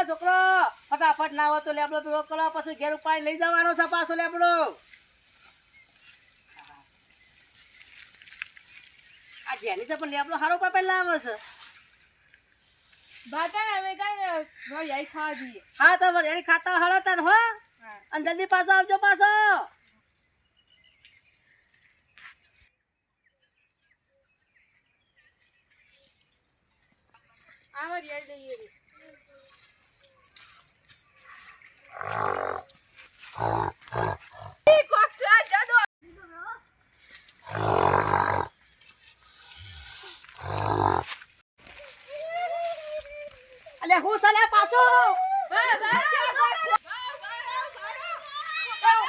છોકરો ફટાફટ નાવો તો લેબડો પીવો કરો પછી ઘેર ઉપાડી લઈ જવાનો છે પાછો લેબડો આ જેની છે પણ લેબડો હારો પાપે લાવે છે બાતા અમે કાઈ વળી ખાવા દઈએ હા તો વળી ખાતા હળો તન હો અને જલ્દી પાછો આવજો પાછો આવો યાર દઈએ રે કોક્ષા જાદો અલે હું સલે પાછો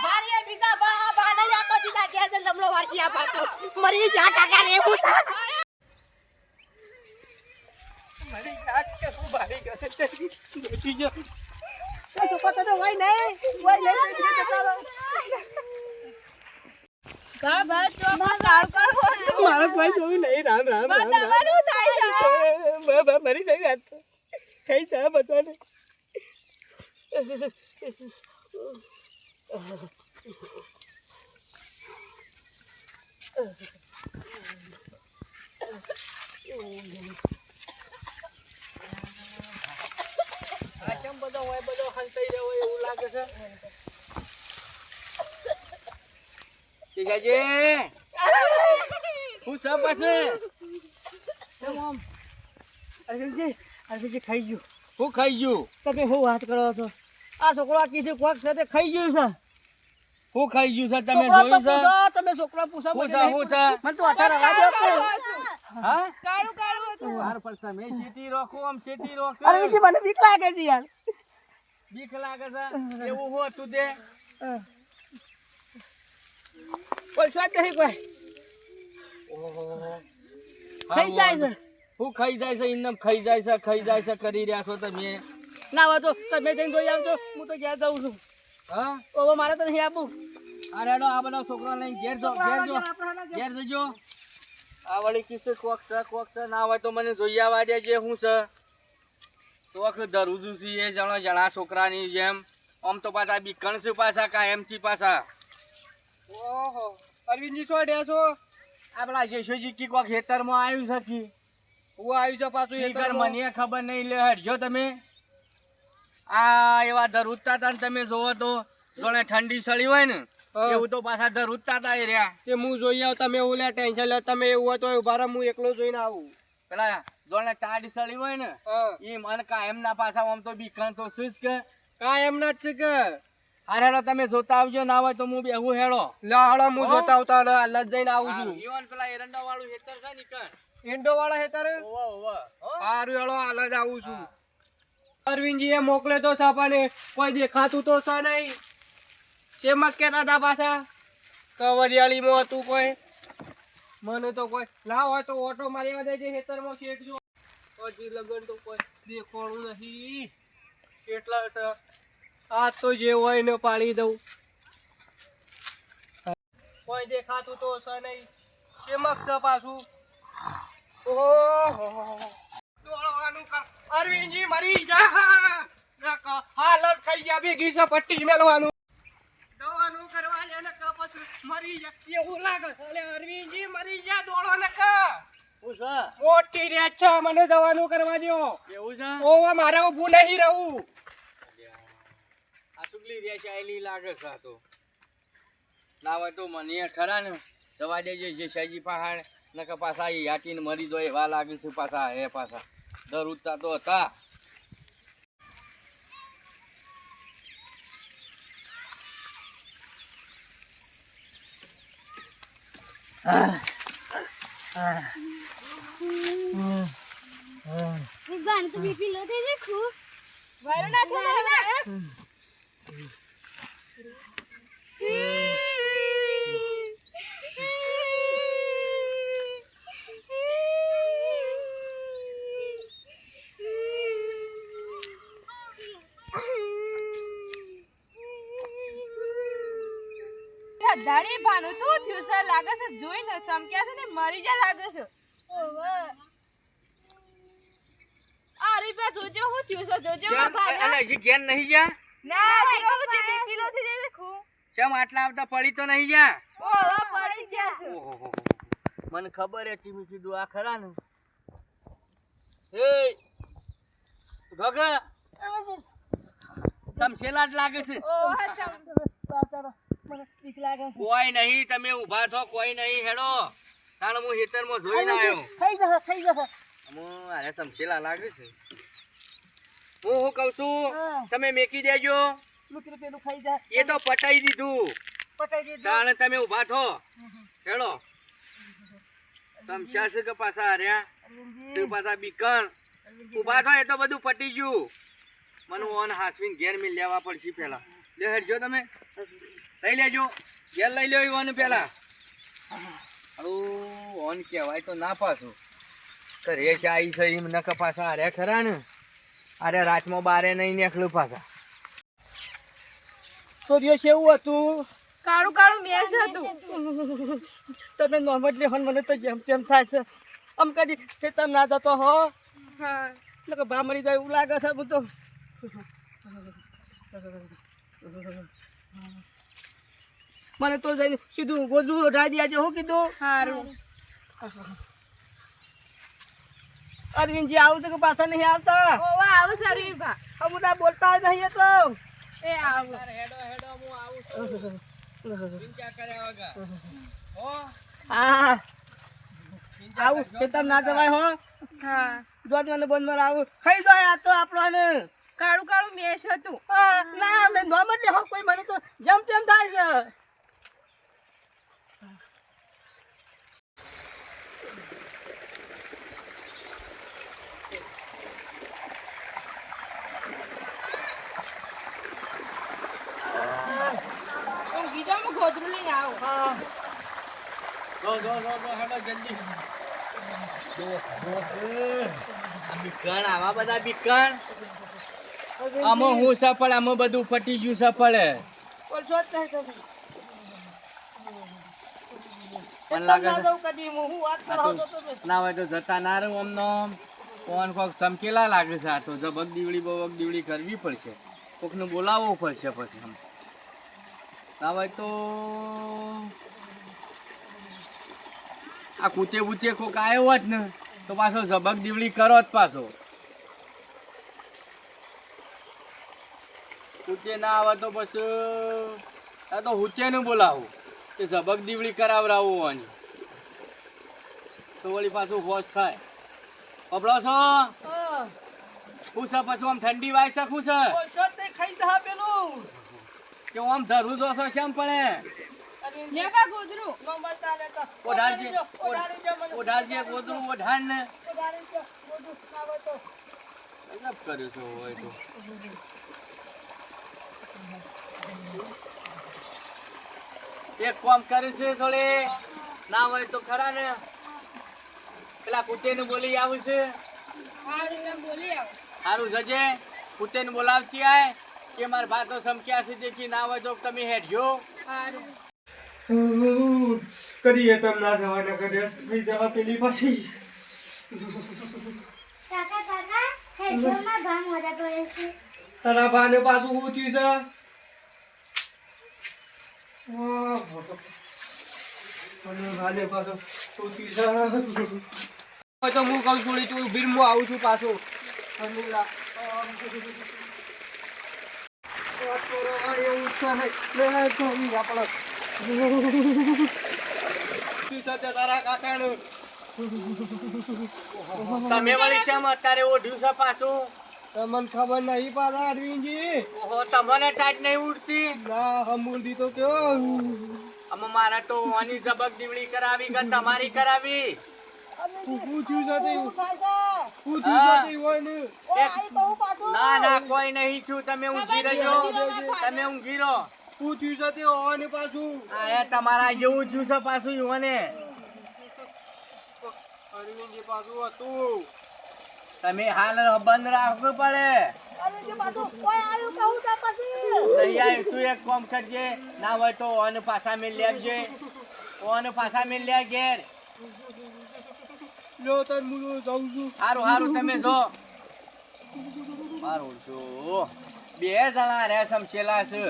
ભારી બીજા બા નહીં આતો સીધા ઘેર જ લમડો વારકી આ પાતો મરી જા કાકા રે હું મરી જા કે હું ભારી ગયો છે બેઠી જો તો પતો તો હોય નહીં હોય લે ચાલો કા બા ચોખા કાળ કાળ મારો કોઈ જોઈ નહીં રામ રામ રામ તમારું થાય છે મરી જઈ વાત થઈ જા બતાને આચમ બધો હોય બધો હંતાઈ રહ્યો હોય એવું લાગે છે જીજાજી હું સબ પાસે તમ અરવિંદજી ખાઈ ગયું હું ખાઈ ગયું તમે શું વાત કરો છો આ છોકરો કીધું કોક સાથે ખાઈ ગયું છે હું ખાઈ ગયું છે તમે જોયું છે તમે છોકરો પૂછો હું છે મને તો અઠાર વાગ્યો કે હા કાળું કાળું હતું વાર પર તમે સીટી રોકો આમ સીટી રોકો અરવિંદજી મને બીક લાગે છે યાર બીક લાગે છે એવું હો તું દે કોઈ સ્વાદ નહીં કોઈ ખાઈ જાય છે હું ખાઈ જાય છે ઇન્નમ ખાઈ જાય છે કરી રહ્યા છો તમે ના હોય તો તમે જઈને જોઈ આવજો હું તો ઘેર જાઉં છું હા ઓ મારે તો નહીં આપું અરે હેડો આ બધો છોકરો લઈને ઘેર જજો આ વળી કિસ્સે કોક છે ના હોય તો મને જોઈ આવવા દેજે હું છે કોક દરુજુ છે એ જણા છોકરાની જેમ આમ તો પાછા બીકણ છે પાછા કાયમથી પાછા ઓહો અરવિંદજી શું ડે છો આપણા જેશુજી કી કોક ખેતરમાં આવ્યું છે કી હું આવ્યું છે પાછું ખેતર મને ખબર નહીં લે હટજો તમે આ એવા ધરુજતા હતા ને તમે જોવો તો જોણે ઠંડી સળી હોય ને એવું તો પાછા ધરુજતા હતા એ રહ્યા તે હું જોઈ આવ તમે એવું લે ટેન્શન લે તમે એવું હોય તો ઉભા રહો હું એકલો જોઈને આવું પેલા જોણે ટાઢ સળી હોય ને એ મને કાયમ ના પાછા આમ તો બીકણ તો શું કે કાયમ ના જ છે કે અરે હેડો તમે જોતા આવજો ના હોય તો હું બેહું હેડો લે હેડો હું જોતા આવતા હાલ જ જઈને આવું છું ઈવન પેલા એરંડા વાળું હેતર છે ને કણ એંડો વાળા હેતર ઓવા હારું હેડો હાલ જ આવું છું અરવિંદજી એ મોકલે તો સાપાને કોઈ દેખાતું તો છે નહીં કેમ કેતા હતા પાછા કવરિયાળીમાં હતું કોઈ મને તો કોઈ ના હોય તો ઓટો મારી દે છે હેતરમાં શેકજો હજી લગન તો કોઈ દેખવાનું નહીં એટલા આ તો જે હોય ને પાડી દઉં કોઈ દેખાતું તો છે નહીં કેમક છે પાછું ઓહો દોડવાનું અરવિંદજી મરી જા હાલ જ ખાઈ ગયા ભેગી છે પટ્ટી મેલવાનું દવાનું કરવા લે ને ક પછી મરી જા એવું લાગે એટલે અરવિંદજી મરી જા દોડો ને ક મોટી રેત છે મને દવાનું કરવા દો એવું છે ઓવા મારે ઊભું નહીં રહું આ સુગલી રેશ આયલી લાગે છે તો ના હોય તો મને ખરા ને જવા દેજે જે શાજી પહાડ નકા પાછા યાકીને મરી જાય એવા લાગે છે પાછા હે પાછા દર ઉઠતા તો હતા ગાન તો બીપી લો થઈ જાય ખૂબ વાયરો ના થાય દાડી ભાનું તું થયું છે લાગે છે જોઈને ચમક્યા છે ને મરી જા લાગે છે ઓવે આ રીપે જોજો હું થયું છે જોજો ચમ ભાના અલા હજી ઘેર નહીં જા ના જેવો તે કિલો થી દે ખું ચમ આટલા આવતા પડી તો નહીં જા ઓહો પડી ગયા છે ઓહો મને ખબર હે ચીમી કીધું આ ખરા ને એ ગગા સમસેલા જ લાગે છે ઓહો ચમ મને બીક લાગે છે. કોઈ નહીં તમે ઊભા થો કોઈ નહીં હેડો તાણ હું હેતરમાં જોઈને આવ્યો થઈ જશે હું અરે સમસેલા લાગે છે હું કહું છું હા. તમે મેકી દેજો મિત્રો પેલું ખાઈ જાય એ તો પટાઈ દીધું પટાઈ દીધું તાણે તમે ઊભા થો હેડો સમસ્યા છે કે પાછા હાર્યા અરવિંદજી, તે પાછા બીકણ ઊભા થો એ તો બધું પટી ગયું મને ઓન હાસવીને ઘેર મેં લેવા પડશે પેલા લે હેડજો તમે લઈ લેજો ઘેર લઈ લ્યો ઓન પેલા હારું ઓન કહેવાય તો ના પાછું તો રેશ આવી છે એમ નક પાછા હાર્યા ખરા ને અરે રાતમાં બારે નહીં નીકળ્યું પાછા સૂર્ય છે એવું હતું કાળું કાળું મેસ હતું તમે નોર્મલ લેહન મને તો જેમ તેમ થાય છે આમ કદી ખેતર ના જતો હો હા એટલે કે ભા મરી જાય એવું લાગે છે બધું મને તો જઈને સીધું ગોદડું ઓઢાઈ દેજો હું કીધું સારું અરવિંદજી આવું તો કે પાછા નહીં આવતા ઓહો આવું સારું ભા અમુદા બોલતા જ નહીં તો એ આવું હેડો હેડો હું આવું છું ચિંતા કર્યા વગર હો હા આવું ખેતર ના જવાય હો હા દોધ મને બંધ માં આવું ખાઈ જાય આ તો આપણને કાળું કાળું મેસ હતું હા ના અમે નોર્મલ લેહો કોઈ મને તો જેમ તેમ થાય છે હું કીધું હું ગોદરું લઈને આવું હા જો હેડો જલ્દી આ બીકણ આવા બધા બીકણ આમાં હું સફળ આમાં બધું ફટી ગયું સફળ બોલશો જ નહીં તમે મને લાગે ના છે જાઉં કદી હું વાત કરો છો તમે ના હોય તો જતા ના રહું અમનો કોણ કોક સમકેલા લાગે છે આ તો જબક દીવડી બબક દીવડી કરવી પડશે કોકને બોલાવવું પડશે પછી આમ ના હોય તો આ કૂતે બૂતે કોક આવ્યો હોત ને તો પાછો જબક દીવડી કરો જ પાછો કૂતે ના આવે તો પછી આ તો હુત્યાનું બોલાવું કે જબક દીવડી કરાવરાવું હોવાની તો વળી પાછું હોશ થાય અબળો છો હા શું છે પછી આમ ઠંડી વાય છે શું છે બોલશો જ નહીં ખાઈ જા પેલું કે આમ ધરું જો છો શેમ પડે અરવિંદજી લે બા ગોદરું નંબર ચાલે તો ઓઢાડજે ઓઢાડી જો મને ઓઢાડજે ગોદરું ઓઢાડ ને ઓઢાડી જો બધું આવે તો ગજબ કર્યું છે હોય તો એક કામ કરે છે થોડી ના હોય તો ખરા ને પેલા કુટેને બોલી આવું છે સારું મેં બોલી આવું સારું જજે કુટેને બોલાવતી આય કે મારા ભાતો સમક્યા છે જે કે ના હોય તો તમે હેડજો સારું કરીએ તમ ના જવાના કરે કઈ જવા પેલી પછી કાકા કાકા હેડફોનમાં ગામ મજા પડે છે તારા બાને પાછું શું થયું છે વાહ, મોટો. અને બાને પાછું શું થયું છે હોય તો હું કહું છું તું બીર હું આવું છું પાછું અને લા- વાત કરો, આ એવું છે નહીં. લે, તો ઈ આપણે. શું છે તે તારા કાકાનું? તમે વળી શેમ અત્યારે ઓઢ્યું છે પાછું તમને ખબર નહીં પાછા અરવિંદજી ઓહો તમને ટાઈટ નહીં ઉડતી ના હમુરદી તો કયો આમાં મારા તો ઓની જબક દીવડી કરાવી કે તમારી કરાવી પૂછ્યું છે તે હા. પૂછ્યું છે તે હોય ને ના ના કોઈ નહીં થયું તમે ઊંઘી રહેજો તમે ઊંઘી રહો પૂછ્યું છે તે હોય ને પાછું આ તમારા જેવું થયું છે પાછું યુવાને અરવિંદજી પાછું હતું તમે હાલ બંધ રાખવું પડે નહીં આવ્યું તું એક કામ કરજે ના હોય તો ઓન પાછા મેલ લેજે ઓન પાછા મેલ લે ઘેર લો તન હું જાઉં છું હારું હારું તમે જો મારું છું બે જણા રે સમસેલા છે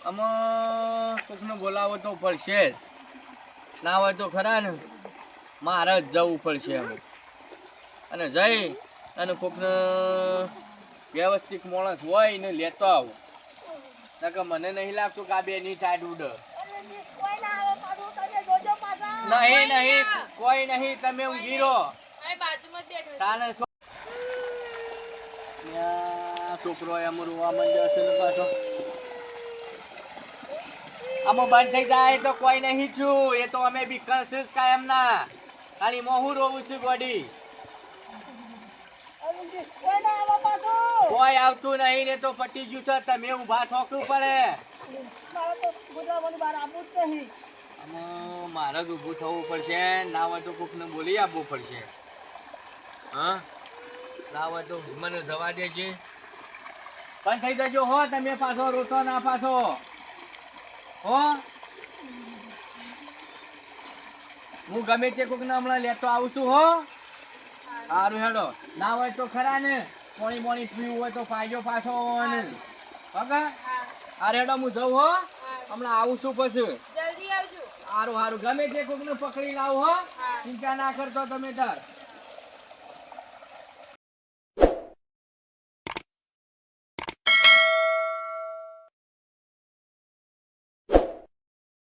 આમાં કોકને બોલાવો તો પડશે જ. ના હોય તો ખરા ને મારે જ જવું પડશે હવે અને જઈ અને કોકને વ્યવસ્થિત માણસ હોય ને લેતો આવું નકર મને નહીં લાગતું કે આ બે ની ટાઈટ ઉડે. નહીં નહીં કોઈ નહીં તમે ઊંઘી રહો. અહીં બાજુમાં જ બેઠો છે. તાને છોકરો એમ રોવા માંડ્યો છે ને પાછો આમાં બંધ થઈ જાય તો કોઈ નહીં છું એ તો અમે બી કરશે જ કાયમ ના ખાલી મોહું રોવું છું ગોડી. કોઈ આવતું નહીં ને તો પટી ગયું છે તમે ઊભા થોકવું પડે. મારે જ ઊભું થવું પડશે ના હોય તો કોકને બોલી આપવું પડશે. હા ના હોય તો મને જવા દેજે પણ થઈ જજો હો તમે પાછો રોતો ના પાછો હો. હું ગમે તે કોકને હમણાં લેતો આવું છું હો. સારું હેડો ના હોય તો ખરા ને પાણી પાણી પીવું હોય તો પાજો પાછો ને ઓકે. અરે હેડો હું જઉં હો હમણાં આવું છું પછી. જલ્દી આવજો. સારું સારું ગમે તે કોકને પકડી લાવો હો ચિંતા ના કરતો તમે તાર.